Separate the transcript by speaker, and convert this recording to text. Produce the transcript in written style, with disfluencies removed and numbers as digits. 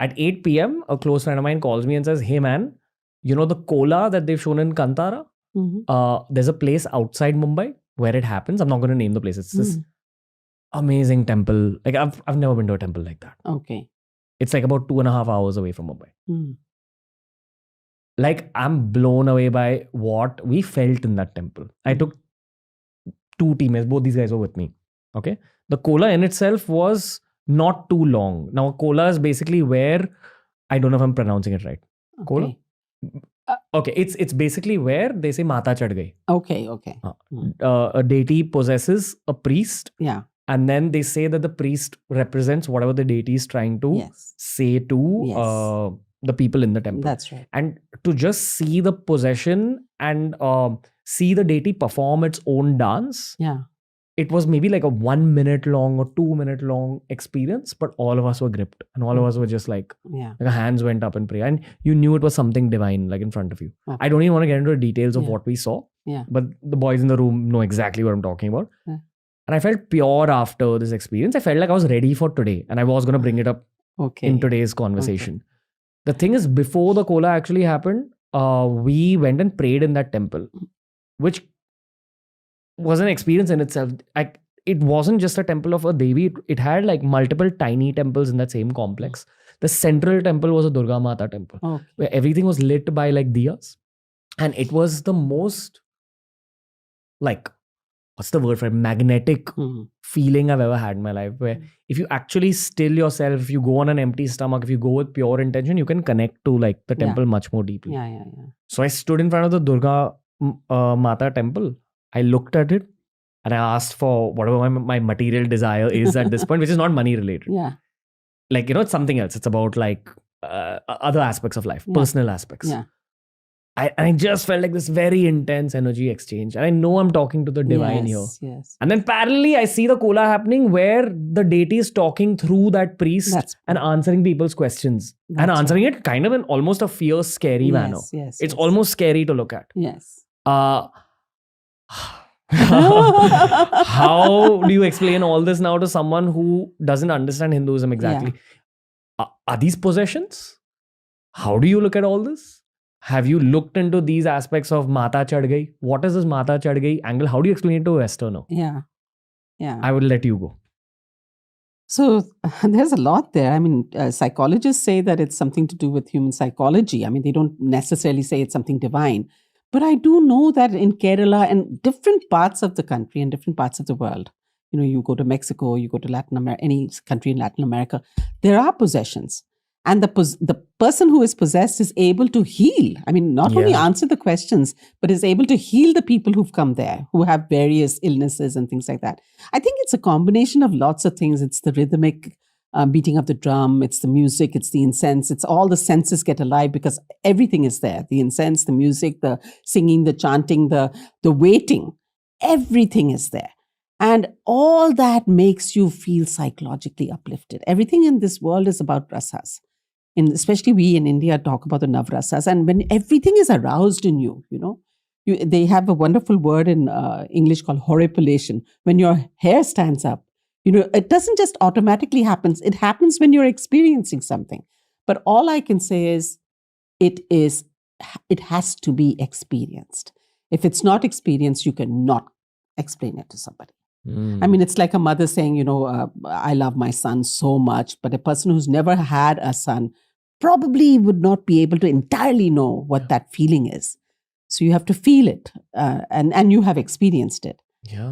Speaker 1: At 8 p.m., a close friend of mine calls me and says, "Hey man, you know the cola that they've shown in Kantara? There's a place outside Mumbai where it happens. I'm not going to name the place. It's this amazing temple. Like I've never been to a temple like that.
Speaker 2: Okay.
Speaker 1: It's like about 2.5 hours away from Mumbai. Like I'm blown away by what we felt in that temple. I took 2 teammates. Both these guys were with me. Okay. The cola in itself was not too long. Now, cola is basically where, I don't know if I'm pronouncing it right.
Speaker 2: Okay.
Speaker 1: Cola? Okay, it's basically where they say Mata chad gayi.
Speaker 2: Okay.
Speaker 1: A deity possesses a priest.
Speaker 2: Yeah.
Speaker 1: And then they say that the priest represents whatever the deity is trying to say to the people in the temple.
Speaker 2: That's right.
Speaker 1: And to just see the possession and see the deity perform its own dance.
Speaker 2: Yeah.
Speaker 1: It was maybe like a 1 minute long or 2 minute long experience, but all of us were gripped and all of us were just like our hands went up in prayer and you knew it was something divine like in front of you. Okay. I don't even want to get into the details of what we saw, but the boys in the room know exactly what I'm talking about. Yeah. And I felt pure after this experience. I felt like I was ready for today and I was going to bring it up in today's conversation. Okay. The thing is, before the cola actually happened, we went and prayed in that temple, which was an experience in itself. It wasn't just a temple of a Devi. It had like multiple tiny temples in that same complex. The central temple was a Durga Mata temple, where everything was lit by like diyas. And it was the most like, what's the word for it? Magnetic feeling I've ever had in my life, where if you actually still yourself, if you go on an empty stomach, if you go with pure intention, you can connect to like the temple much more deeply. So I stood in front of the Durga Mata temple. I looked at it and I asked for whatever my material desire is at this point, which is not money related.
Speaker 2: Yeah.
Speaker 1: Like, it's something else. It's about like other aspects of life, personal aspects.
Speaker 2: Yeah.
Speaker 1: I just felt like this very intense energy exchange. And I know I'm talking to the divine here.
Speaker 2: Yes.
Speaker 1: And then parallelly, I see the cola happening where the deity is talking through that priest and answering people's questions. And answering it kind of in almost a fierce, scary manner. It's almost scary to look at.
Speaker 2: Yes.
Speaker 1: How do you explain all this now to someone who doesn't understand Hinduism exactly? Are these possessions? How do you look at all this? Have you looked into these aspects of Mata chad gayi? What is this Mata chad gayi angle? How do you explain it to a Westerner?
Speaker 2: Yeah.
Speaker 1: I would let you go.
Speaker 2: So there's a lot there. I mean, psychologists say that it's something to do with human psychology. I mean, they don't necessarily say it's something divine. But I do know that in Kerala and different parts of the country and different parts of the world, you go to Mexico, you go to Latin America, any country in Latin America, there are possessions. And the person who is possessed is able to heal. I mean, not only answer the questions, but is able to heal the people who've come there, who have various illnesses and things like that. I think it's a combination of lots of things. It's the rhythmic beating of the drum, it's the music, it's the incense, it's all the senses get alive because everything is there. The incense, the music, the singing, the chanting, the waiting, everything is there. And all that makes you feel psychologically uplifted. Everything in this world is about rasas. Especially we in India talk about the Navrasas. And when everything is aroused in you, they have a wonderful word in English called horripilation. When your hair stands up, it doesn't just automatically happen. It happens when you're experiencing something. But all I can say is, it has to be experienced. If it's not experienced, you cannot explain it to somebody. I mean, it's like a mother saying, I love my son so much, but a person who's never had a son probably would not be able to entirely know what that feeling is. So you have to feel it, and you have experienced it.
Speaker 1: Yeah.